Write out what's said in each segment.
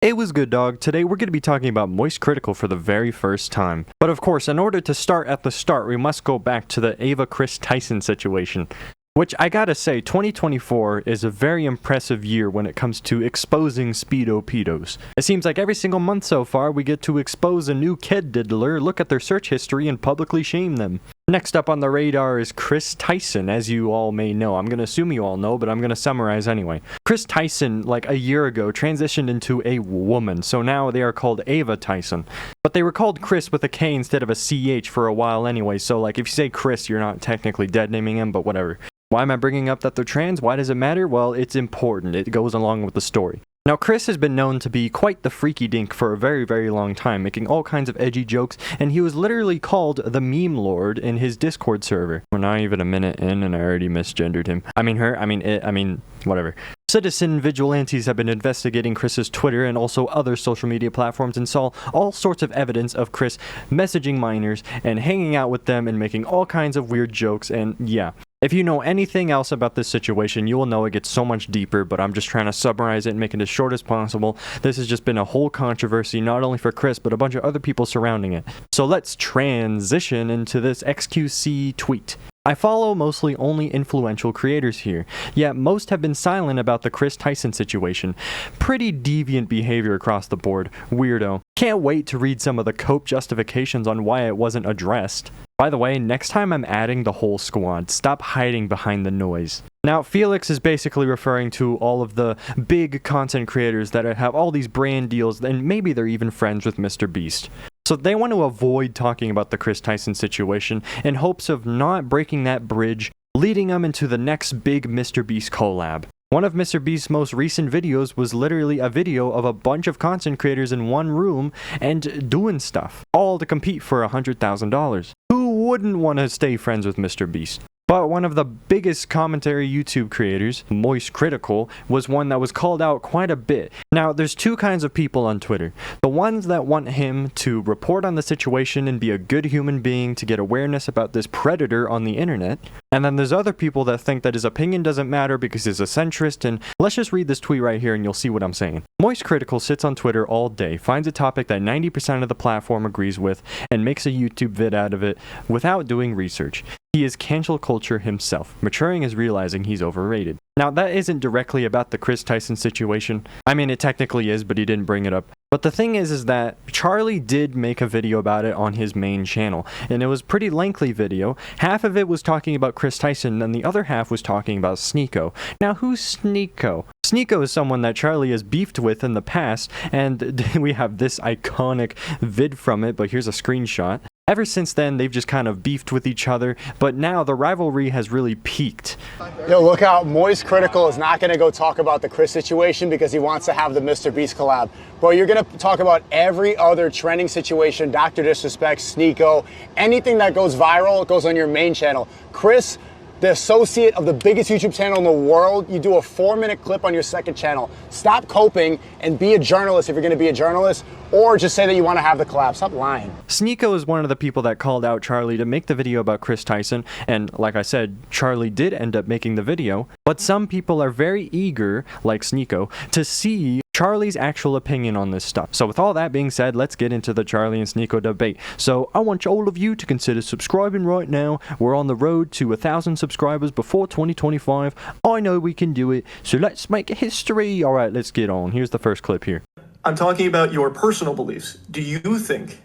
It was good, dog. Today we're going to be talking about Moist Critical for the very first time. But of course, in order to start at the start, we must go back to the Ava-Chris Tyson situation. Which, I gotta say, 2024 is a very impressive year when it comes to exposing Speedo pedos. It seems like every single month so far we get to expose a new kid diddler, look at their search history, and publicly shame them. Next up on the radar is Chris Tyson, as you all may know. I'm gonna assume you all know, but I'm gonna summarize anyway. Chris Tyson, like a year ago, transitioned into a woman, so now they are called Ava Tyson. But they were called Chris with a K instead of a CH for a while anyway, so like if you say Chris, you're not technically dead naming him, but whatever. Why am I bringing up that they're trans? Why does it matter? Well, it's important. It goes along with the story. Now, Chris has been known to be quite the freaky dink for a very, very long time, making all kinds of edgy jokes, and he was literally called the Meme Lord in his Discord server. We're not even a minute in, and I already misgendered him. I mean her, I mean it, I mean whatever. Citizen vigilantes have been investigating Chris's Twitter and also other social media platforms and saw all sorts of evidence of Chris messaging minors and hanging out with them and making all kinds of weird jokes, and yeah. If you know anything else about this situation, you will know it gets so much deeper, but I'm just trying to summarize it and make it as short as possible. This has just been a whole controversy, not only for Chris, but a bunch of other people surrounding it. So let's transition into this XQC tweet. I follow mostly only influential creators here, yet most have been silent about the Chris Tyson situation. Pretty deviant behavior across the board. Weirdo. Can't wait to read some of the cope justifications on why it wasn't addressed. By the way, next time I'm adding the whole squad, stop hiding behind the noise. Now, Felix is basically referring to all of the big content creators that have all these brand deals, and maybe they're even friends with Mr. Beast. So they want to avoid talking about the Chris Tyson situation in hopes of not breaking that bridge, leading them into the next big Mr. Beast collab. One of Mr. Beast's most recent videos was literally a video of a bunch of content creators in one room and doing stuff, all to compete for $100,000. Who wouldn't want to stay friends with Mr. Beast? But one of the biggest commentary YouTube creators, Moist Critical, was one that was called out quite a bit. Now, there's two kinds of people on Twitter. The ones that want him to report on the situation and be a good human being to get awareness about this predator on the internet. And then there's other people that think that his opinion doesn't matter because he's a centrist, and let's just read this tweet right here and you'll see what I'm saying. Moist Critical sits on Twitter all day, finds a topic that 90% of the platform agrees with, and makes a YouTube vid out of it without doing research. He is cancel culture himself. Maturing is realizing he's overrated. Now, that isn't directly about the Chris Tyson situation. I mean, it technically is, but he didn't bring it up. But the thing is that Charlie did make a video about it on his main channel, and it was a pretty lengthy video. Half of it was talking about Chris Tyson, and the other half was talking about Sneako. Now, who's Sneako? Sneako is someone that Charlie has beefed with in the past, and we have this iconic vid from it, but here's a screenshot. Ever since then, they've just kind of beefed with each other, but now the rivalry has really peaked. Yo, look out, Moist Critical is not going to go talk about the Chris situation because he wants to have the Mr. Beast collab. Bro, you're going to talk about every other trending situation, Dr. Disrespect, Sneako, anything that goes viral goes on your main channel. Chris, the associate of the biggest YouTube channel in the world, you do a 4-minute clip on your second channel. Stop coping and be a journalist if you're going to be a journalist, or just say that you want to have the collab. Stop lying. Sneako is one of the people that called out Charlie to make the video about Chris Tyson, and like I said, Charlie did end up making the video, but some people are very eager, like Sneako, to see Charlie's actual opinion on this stuff. So with all that being said, let's get into the Charlie and Sneako debate. So I want all of you to consider subscribing right now. We're on the road to 1,000 subscribers before 2025. I know we can do it, so let's make history. All right, let's get on. Here's the first clip here. I'm talking about your personal beliefs. Do you think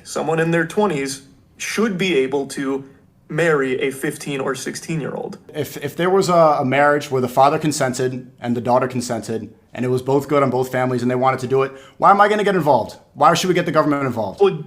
someone in their 20s should be able to marry a 15 or 16-year-old? If there was a marriage where the father consented and the daughter consented, and it was both good on both families and they wanted to do it, why am I going to get involved? Why should we get the government involved? Well,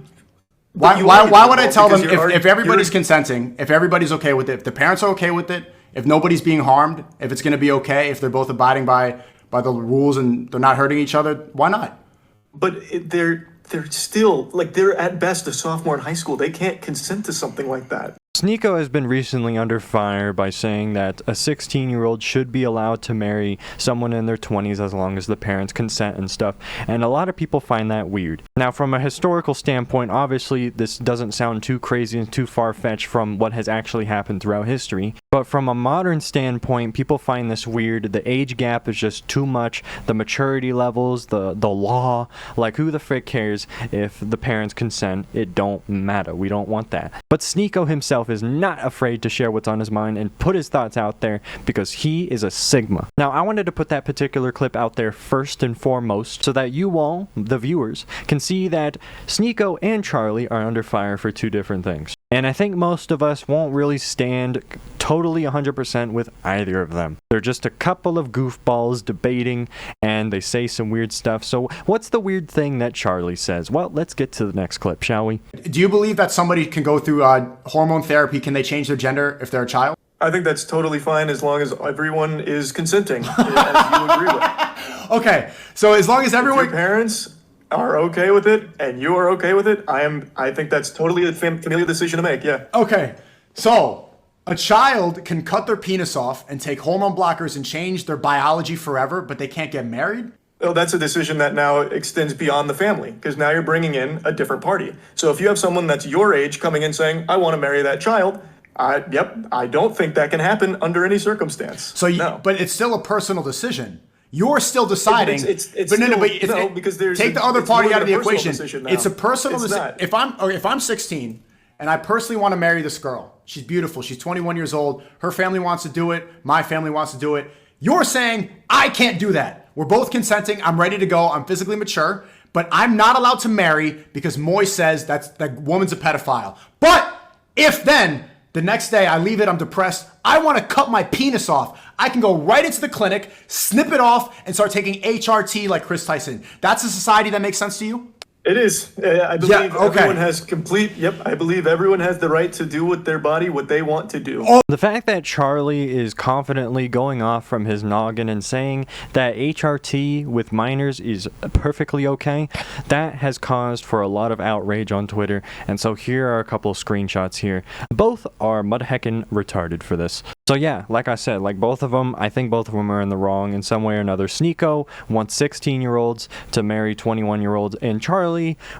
why would I tell them if everybody's consenting, if everybody's okay with it, if the parents are okay with it, if nobody's being harmed, if it's going to be okay, if they're both abiding by the rules and they're not hurting each other, why not? But they're still, like, they're at best a sophomore in high school. They can't consent to something like that. Sneako has been recently under fire by saying that a 16-year-old should be allowed to marry someone in their 20s as long as the parents consent and stuff, and a lot of people find that weird. Now, from a historical standpoint, obviously this doesn't sound too crazy and too far-fetched from what has actually happened throughout history, but from a modern standpoint, people find this weird. The age gap is just too much, the maturity levels, the law, like who the frick cares if the parents consent? It don't matter. We don't want that. But Sneako himself is not afraid to share what's on his mind and put his thoughts out there because he is a Sigma. Now, I wanted to put that particular clip out there first and foremost so that you all, the viewers, can see that Sneako and Charlie are under fire for two different things. And I think most of us won't really stand totally 100% with either of them. They're just a couple of goofballs debating, and they say some weird stuff. So what's the weird thing that Charlie says? Well, let's get to the next clip, shall we? Do you believe that somebody can go through hormone therapy? Can they change their gender if they're a child? I think that's totally fine as long as everyone is consenting, as you agree with. Okay, so as long as everyone... If your parents are okay with it and you are okay with it, I think that's totally a familial decision to make, yeah. Okay, so a child can cut their penis off and take hormone blockers and change their biology forever, but they can't get married? Well, that's a decision that now extends beyond the family, because now you're bringing in a different party. So if you have someone that's your age coming in saying, I want to marry that child, I don't think that can happen under any circumstance. So, no. But it's still a personal decision. You're still deciding. Because take the other party out of the equation. It's a personal decision. If I'm 16 and I personally want to marry this girl, she's beautiful. She's 21 years old. Her family wants to do it. My family wants to do it. You're saying I can't do that. We're both consenting. I'm ready to go. I'm physically mature, but I'm not allowed to marry because Moy says that woman's a pedophile. But if then the next day I leave it, I'm depressed, I want to cut my penis off, I can go right into the clinic, snip it off, and start taking HRT like Chris Tyson. That's a society that makes sense to you? It is. I believe everyone has I believe everyone has the right to do with their body what they want to do. The fact that Charlie is confidently going off from his noggin and saying that HRT with minors is perfectly okay, that has caused for a lot of outrage on Twitter. And so here are a couple of screenshots here. Both are mudheckin' retarded for this. So yeah, like I said, like both of them, I think both of them are in the wrong in some way or another. Sneako wants 16-year-olds to marry 21-year-olds, and Charlie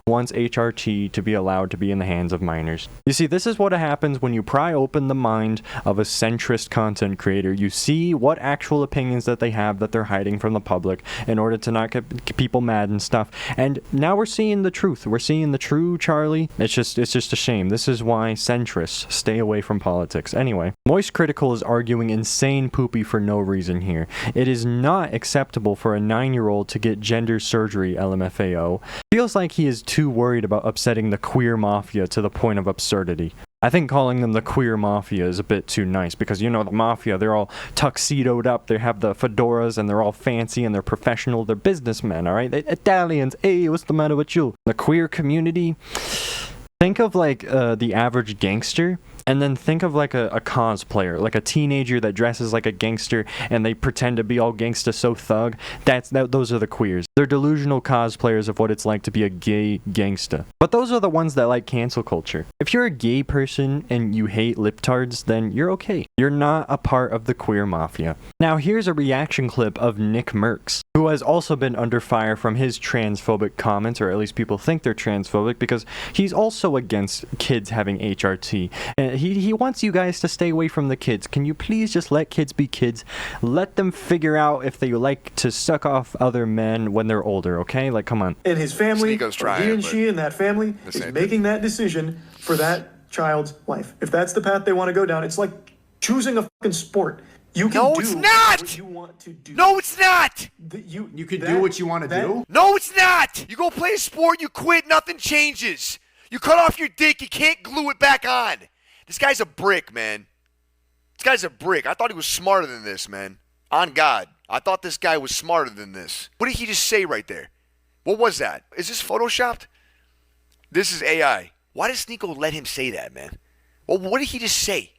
wants HRT to be allowed to be in the hands of minors. You see, this is what happens when you pry open the mind of a centrist content creator. You see what actual opinions that they have that they're hiding from the public in order to not get people mad and stuff. And now we're seeing the truth. We're seeing the true Charlie. It's just a shame. This is why centrists stay away from politics. Anyway, Moist Critical is arguing insane poopy for no reason here. It is not acceptable for a 9-year-old to get gender surgery, LMFAO. Feels like he is too worried about upsetting the queer mafia to the point of absurdity. I think calling them the queer mafia is a bit too nice because, you know, the mafia, they're all tuxedoed up, they have the fedoras, and they're all fancy, and they're professional, they're businessmen, alright? Italians, hey, what's the matter with you? The queer community, think of like the average gangster, and then think of like a cosplayer, like a teenager that dresses like a gangster and they pretend to be all gangsta so thug. Those are the queers. They're delusional cosplayers of what it's like to be a gay gangsta. But those are the ones that like cancel culture. If you're a gay person and you hate liptards, then you're okay. You're not a part of the queer mafia. Now here's a reaction clip of Nick Merckx, who has also been under fire from his transphobic comments, or at least people think they're transphobic, because he's also against kids having HRT. And he wants you guys to stay away from the kids. Can you please just let kids be kids? Let them figure out if they like to suck off other men when they're older, okay? Like, come on. And his family, he and she and that family is making that decision for that child's life. If that's the path they want to go down, it's like choosing a fucking sport. You can do what you want to do. No, it's not. You can do what you want to do? No, it's not. You go play a sport, you quit, nothing changes. You cut off your dick, you can't glue it back on. This guy's a brick, man. This guy's a brick. I thought he was smarter than this, man. On God. I thought this guy was smarter than this. What did he just say right there? What was that? Is this photoshopped? This is AI. Why does Sneako let him say that, man? Well, what did he just say?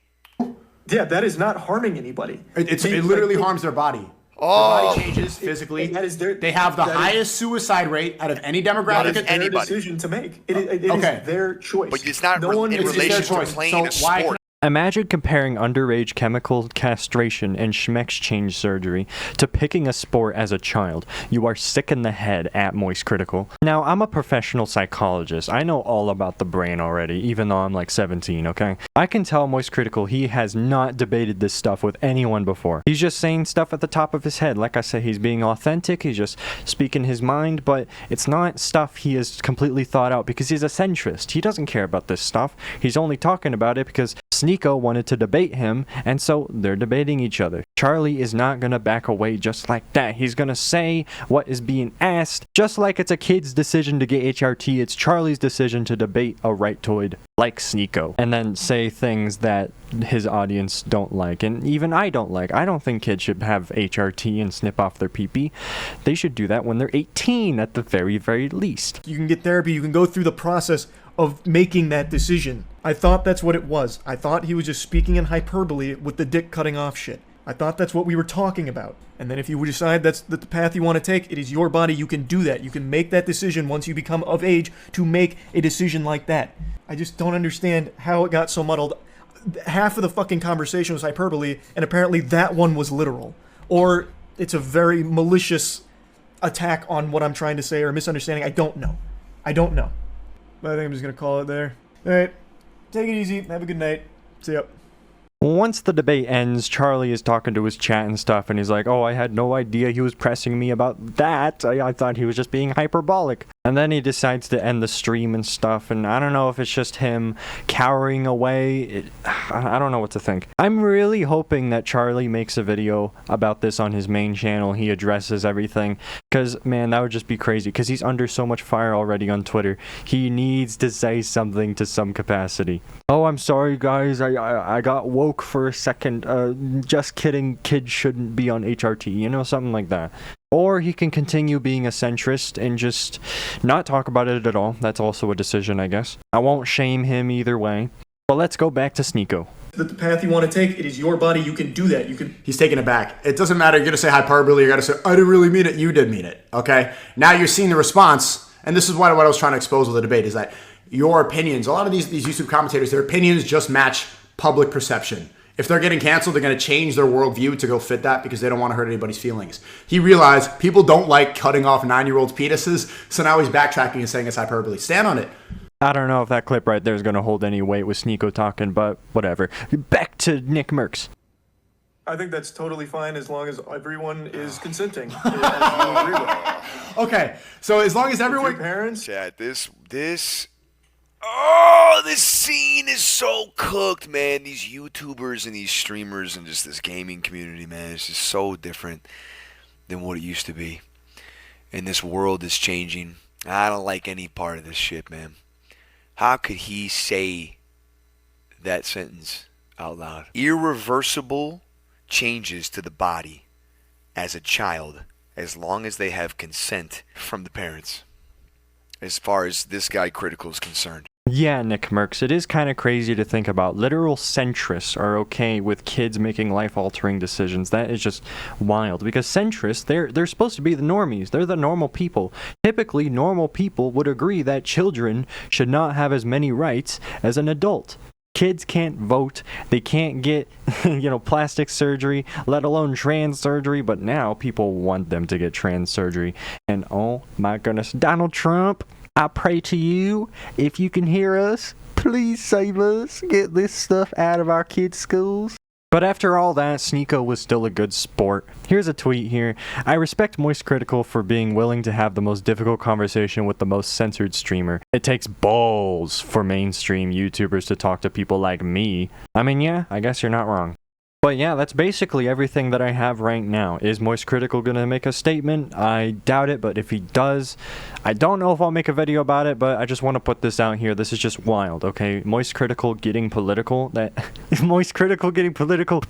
Yeah, that is not harming anybody. It literally harms their body. Oh. Their body changes physically. They have the highest suicide rate out of any demographic. That is their decision to make. It is their choice. But it's not no one in relation to playing a sport. Imagine comparing underage chemical castration and exchange surgery to picking a sport as a child. You are sick in the head at Moist Critical. Now, I'm a professional psychologist. I know all about the brain already, even though I'm like 17, okay? I can tell Moist Critical he has not debated this stuff with anyone before. He's just saying stuff at the top of his head. Like I said, he's being authentic, he's just speaking his mind, but it's not stuff he has completely thought out because he's a centrist. He doesn't care about this stuff. He's only talking about it because Sneako wanted to debate him, and so they're debating each other. Charlie is not gonna back away just like that. He's gonna say what is being asked. Just like it's a kid's decision to get HRT, it's Charlie's decision to debate a rightoid like Sneako, and then say things that his audience don't like, and even I don't like. I don't think kids should have HRT and snip off their pee-pee. They should do that when they're 18 at the very, very least. You can get therapy, you can go through the process of making that decision. I thought that's what it was. I thought he was just speaking in hyperbole with the dick cutting off shit. I thought that's what we were talking about. And then if you decide that's the path you want to take, it is your body. You can do that. You can make that decision once you become of age to make a decision like that. I just don't understand how it got so muddled. Half of the fucking conversation was hyperbole, and apparently that one was literal. Or it's a very malicious attack on what I'm trying to say or misunderstanding. I don't know. But I think I'm just going to call it there. All right. Take it easy. Have a good night. See ya. Once the debate ends, Charlie is talking to his chat and stuff, and he's like, oh, I had no idea he was pressing me about that. I thought he was just being hyperbolic. And then he decides to end the stream and stuff, and I don't know if it's just him cowering away. I don't know what to think. I'm really hoping that Charlie makes a video about this on his main channel. He addresses everything, because, man, that would just be crazy, because he's under so much fire already on Twitter. He needs to say something to some capacity. Oh, I'm sorry, guys. I got woke for a second. Just kidding. Kids shouldn't be on HRT. You know, something like that. Or he can continue being a centrist and just not talk about it at all. That's also a decision, I guess. I won't shame him either way. But let's go back to Sneako. The path you want to take, it is your body. You can do that. He's taking it back. It doesn't matter. You're going to say hyperbole. You're going to say, I didn't really mean it. You did mean it. Okay? Now you're seeing the response. And this is what I was trying to expose with the debate is that your opinions, a lot of these YouTube commentators, their opinions just match public perception. If they're getting canceled, they're going to change their worldview to go fit that because they don't want to hurt anybody's feelings. He realized people don't like cutting off 9-year-olds' penises, so now he's backtracking and saying it's hyperbole. Stand on it. I don't know if that clip right there is going to hold any weight with Sneako talking, but whatever. Back to Nick Merckx. I think that's totally fine as long as everyone is consenting. Okay, so as long as everyone... Your parents... Chat, this... Oh, this scene is so cooked, man. These YouTubers and these streamers and just this gaming community, man, it's just so different than what it used to be. And this world is changing. I don't like any part of this shit, man. How could he say that sentence out loud? Irreversible changes to the body as a child, as long as they have consent from the parents. As far as this guy Critical is concerned. Yeah, Nick Merckx, it is kind of crazy to think about. Literal centrists are okay with kids making life-altering decisions. That is just wild. Because centrists, they're supposed to be the normies. They're the normal people. Typically, normal people would agree that children should not have as many rights as an adult. Kids can't vote. They can't get, plastic surgery, let alone trans surgery. But now people want them to get trans surgery. And oh my goodness, Donald Trump, I pray to you, if you can hear us, please save us. Get this stuff out of our kids' schools. But after all that, Sneako was still a good sport. Here's a tweet here. I respect Moist Critical for being willing to have the most difficult conversation with the most censored streamer. It takes balls for mainstream YouTubers to talk to people like me. I mean, yeah, I guess you're not wrong. But yeah, that's basically everything that I have right now. Is Moist Critical gonna make a statement? I doubt it, but if he does, I don't know if I'll make a video about it, but I just want to put this out here. This is just wild, okay? Moist Critical getting political. Moist Critical getting political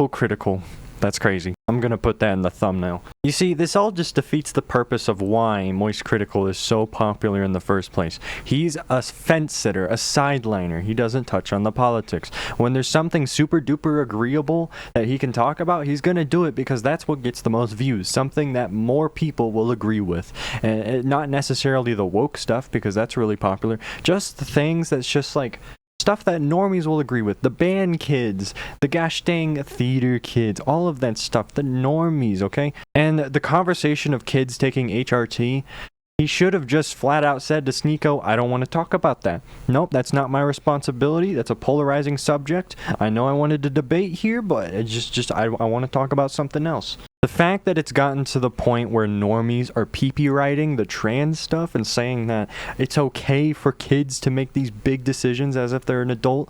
critical. That's crazy. I'm gonna put that in the thumbnail. You see, this all just defeats the purpose of why Moist Critical is so popular in the first place. He's a fence sitter, a sideliner. He doesn't touch on the politics. When there's something super duper agreeable that he can talk about, he's gonna do it because that's what gets the most views. Something that more people will agree with. And not necessarily the woke stuff, because that's really popular. Just the things that's just like Stuff that normies will agree with. The band kids, the gosh dang theater kids, all of that stuff. The normies, okay? And the conversation of kids taking HRT, he should have just flat out said to Sneako, I don't want to talk about that. Nope, that's not my responsibility. That's a polarizing subject. I know I wanted to debate here, but it's I want to talk about something else. The fact that it's gotten to the point where normies are pee-pee writing the trans stuff and saying that it's okay for kids to make these big decisions as if they're an adult,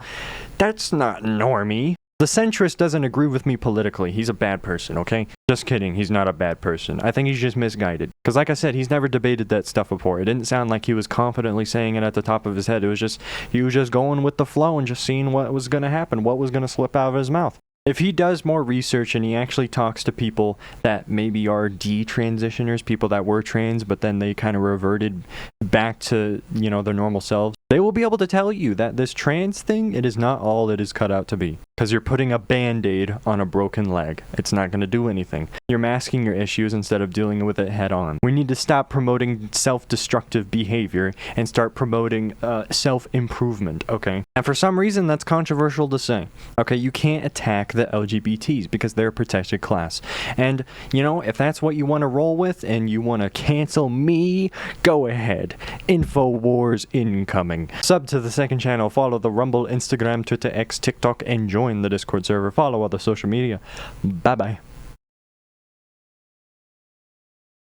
that's not normie. The centrist doesn't agree with me politically. He's a bad person, okay? Just kidding. He's not a bad person. I think he's just misguided. Because like I said, he's never debated that stuff before. It didn't sound like he was confidently saying it at the top of his head. It was just, he was just going with the flow and just seeing what was going to happen, what was going to slip out of his mouth. If he does more research and he actually talks to people that maybe are detransitioners, people that were trans, but then they kind of reverted back to, you know, their normal selves, they will be able to tell you that this trans thing, it is not all it is cut out to be. Because you're putting a band-aid on a broken leg. It's not going to do anything. You're masking your issues instead of dealing with it head on. We need to stop promoting self-destructive behavior and start promoting self-improvement, okay? And for some reason, that's controversial to say. Okay, you can't attack the LGBTs because they're a protected class. And, you know, if that's what you want to roll with and you want to cancel me, go ahead. InfoWars incoming. Sub to the second channel, follow the Rumble, Instagram, Twitter, X, TikTok, and join the Discord server. Follow other social media. Bye-bye.